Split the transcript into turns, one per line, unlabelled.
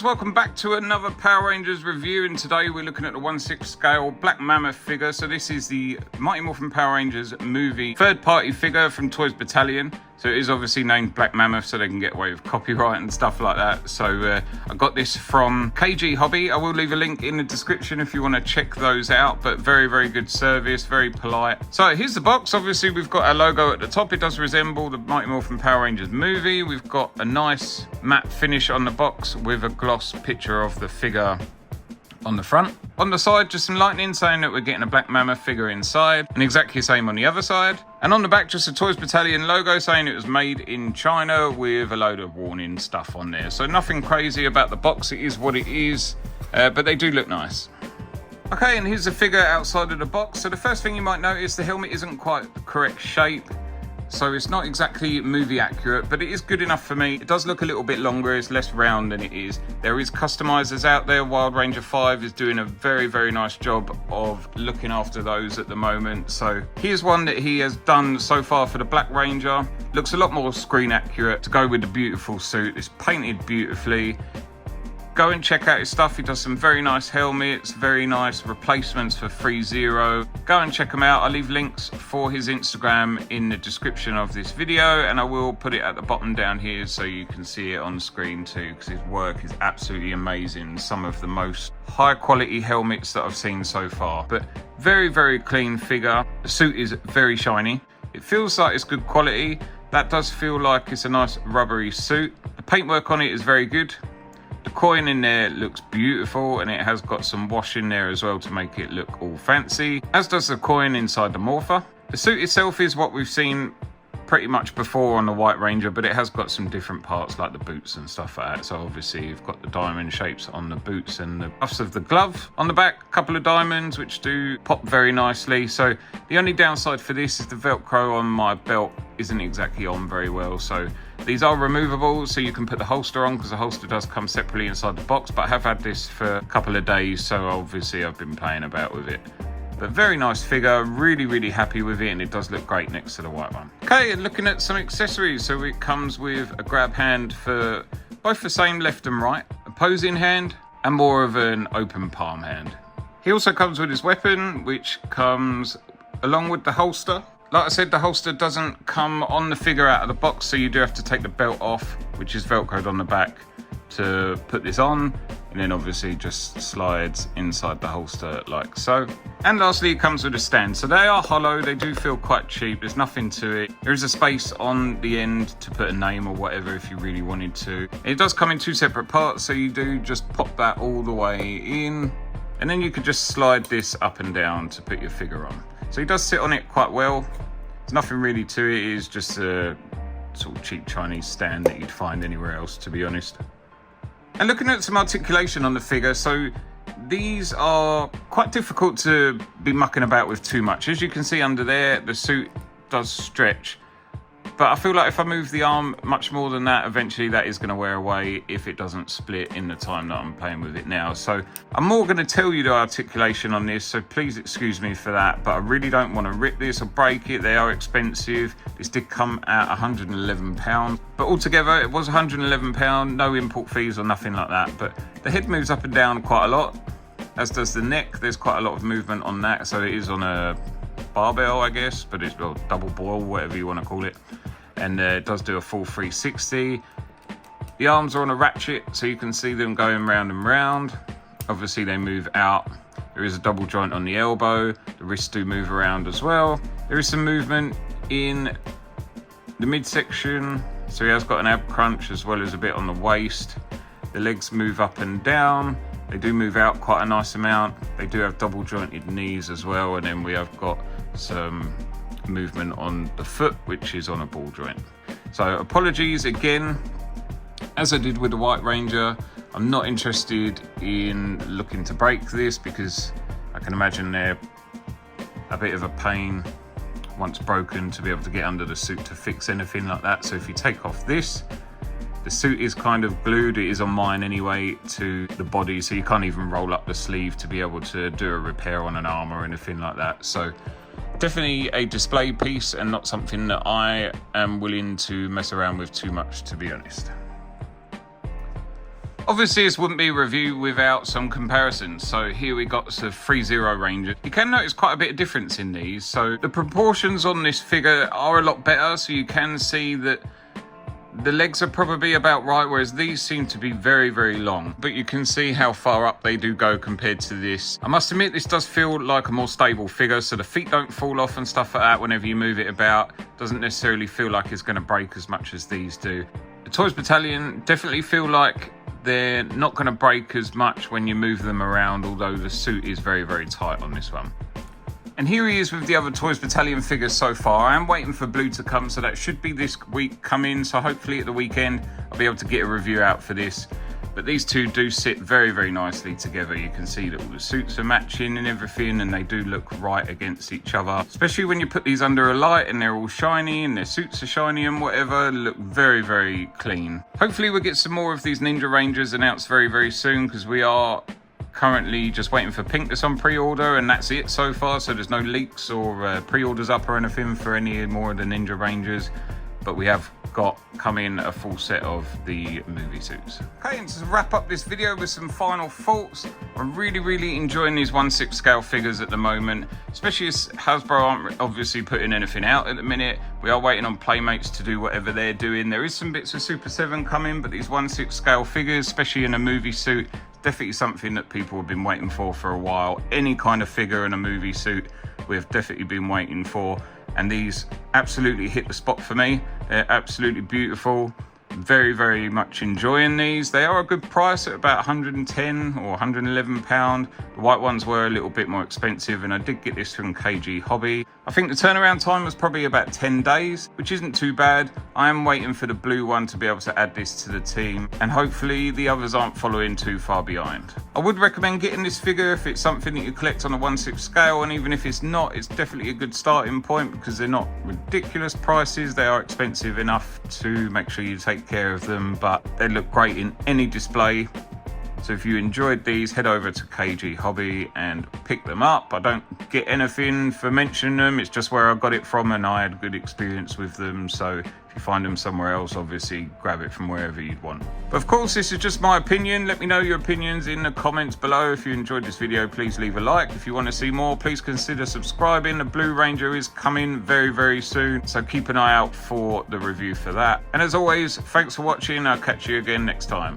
guys, welcome back to another Power Rangers review, and today we're looking at the 1/6 scale Black Mammoth figure. So this is the Mighty Morphin Power Rangers movie third-party figure from Toys Battalion. So it is obviously named Black Mammoth so they can get away with copyright and stuff like that. So I got this from KG Hobby. I will leave a link in the description if you want to check those out, but very, very good service, very polite. So here's the box. Obviously we've got our logo at the top. It does resemble the Mighty Morphin Power Rangers movie. We've got a nice matte finish on the box with a gloss picture of the figure on the front. On the side, just some lightning saying that we're getting a Black Mammoth figure inside, and exactly the same on the other side. And on the back, just a Toys Battalion logo saying it was made in China with a load of warning stuff on there. So nothing crazy about the box, it is what it is, but they do look nice. Okay, and here's the figure outside of the box. So the first thing you might notice, the helmet isn't quite the correct shape. So it's not exactly movie accurate, but it is good enough for me. It does look a little bit longer, it's less round than it is. There is customizers out there. Wild Ranger 5 is doing a very, very nice job of looking after those at the moment. So here's one that he has done so far for the Black Ranger. Looks a lot more screen accurate to go with the beautiful suit. It's painted beautifully. Go and check out his stuff. He does some very nice helmets, very nice replacements for 3-0. Go and check him out. I'll leave links for his Instagram in the description of this video, and I will put it at the bottom down here so you can see it on screen too, because his work is absolutely amazing. Some of the most high quality helmets that I've seen so far, but very, very clean figure. The suit is very shiny. It feels like it's good quality. That does feel like it's a nice rubbery suit. The paintwork on it is very good. The coin in there looks beautiful, and it has got some wash in there as well to make it look all fancy, as does the coin inside the morpher. The suit itself is what we've seen pretty much before on the White Ranger, but it has got some different parts like the boots and stuff like that. So obviously you've got the diamond shapes on the boots and the buffs of the glove. On the back, a couple of diamonds which do pop very nicely. So the only downside for this is the Velcro on my belt isn't exactly on very well. So these are removable, so you can put the holster on, because the holster does come separately inside the box, but I have had this for a couple of days, so obviously I've been playing about with it. But very nice figure, really, really happy with it, and it does look great next to the white one. Okay, and looking at some accessories, so it comes with a grab hand for both the same left and right, a posing hand, and more of an open palm hand. He also comes with his weapon, which comes along with the holster. Like I said, the holster doesn't come on the figure out of the box, so you do have to take the belt off, which is Velcroed on the back, to put this on, and then obviously just slides inside the holster like so. And lastly, it comes with a stand. So they are hollow, they do feel quite cheap, there's nothing to it. There is a space on the end to put a name or whatever if you really wanted to. It does come in two separate parts, so you do just pop that all the way in, and then you could just slide this up and down to put your figure on. So he does sit on it quite well. There's nothing really to it. It is just a sort of cheap Chinese stand that you'd find anywhere else, to be honest. And looking at some articulation on the figure, so these are quite difficult to be mucking about with too much. As you can see under there, the suit does stretch. But I feel like if I move the arm much more than that, eventually that is going to wear away if it doesn't split in the time that I'm playing with it now. So I'm more going to tell you the articulation on this, so please excuse me for that. But I really don't want to rip this or break it. They are expensive. This did come at £111. But altogether, it was £111, no import fees or nothing like that. But the head moves up and down quite a lot, as does the neck. There's quite a lot of movement on that. So it is on a barbell, I guess, but it's well, double ball, whatever you want to call it. And it does do a full 360. The arms are on a ratchet, so you can see them going round and round. Obviously they move out. There is a double joint on the elbow. The wrists do move around as well. There is some movement in the midsection, so he has got an ab crunch as well as a bit on the waist. The legs move up and down. They do move out quite a nice amount. They do have double jointed knees as well, and then we have got some movement on the foot, which is on a ball joint. So apologies again, as I did with the White Ranger. I'm not interested in looking to break this, because I can imagine they're a bit of a pain once broken to be able to get under the suit to fix anything like that. So if you take off this, the suit is kind of glued. It is on mine anyway to the body, so you can't even roll up the sleeve to be able to do a repair on an arm or anything like that. So definitely a display piece and not something that I am willing to mess around with too much, to be honest. Obviously, this wouldn't be a review without some comparisons. So here we got the 3-0 Ranger. You can notice quite a bit of difference in these. So the proportions on this figure are a lot better. So you can see that the legs are probably about right, whereas these seem to be very, very long. But you can see how far up they do go compared to this. I must admit, this does feel like a more stable figure, so the feet don't fall off and stuff like that whenever you move it about. Doesn't necessarily feel like it's going to break as much as these do. The Toys Battalion definitely feel like they're not going to break as much when you move them around, although the suit is very, very tight on this one. And here he is with the other Toys Battalion figures so far. I am waiting for Blue to come, so that should be this week coming. So hopefully at the weekend, I'll be able to get a review out for this. But these two do sit very, very nicely together. You can see that all the suits are matching and everything, and they do look right against each other. Especially when you put these under a light and they're all shiny and their suits are shiny and whatever, look very, very clean. Hopefully we'll get some more of these Ninja Rangers announced very, very soon, because we are currently just waiting for Pink that's on pre-order, and that's it so far. So there's no leaks or pre-orders up or anything for any more of the Ninja Rangers, but we have got coming a full set of the movie suits. Okay, and to wrap up this video with some final thoughts, I'm really enjoying these 1/6 scale figures at the moment, especially as Hasbro aren't obviously putting anything out at the minute. We are waiting on Playmates to do whatever they're doing. There is some bits of Super 7 coming, but these 1/6 scale figures, especially in a movie suit, definitely something that people have been waiting for a while. Any kind of figure in a movie suit we've definitely been waiting for, and these absolutely hit the spot for me. They're absolutely beautiful. Very much enjoying these. They are a good price at about 110 or 111 pound. The white ones were a little bit more expensive, and I did get this from KG Hobby. I think the turnaround time was probably about 10 days, which isn't too bad. I am waiting for the blue one to be able to add this to the team, and hopefully the others aren't following too far behind. I would recommend getting this figure if it's something that you collect on a 1/6 scale, and even if it's not, it's definitely a good starting point, because they're not ridiculous prices. They are expensive enough to make sure you take care of them, but they look great in any display. So if you enjoyed these, head over to KG Hobby and pick them up. I don't get anything for mentioning them, it's just where I got it from and I had a good experience with them. So if you find them somewhere else, obviously grab it from wherever you'd want. But of course, this is just my opinion. Let me know your opinions in the comments below. If you enjoyed this video, please leave a like. If you want to see more, please consider subscribing. The Blue Ranger is coming very soon, so keep an eye out for the review for that. And as always, thanks for watching. I'll catch you again next time.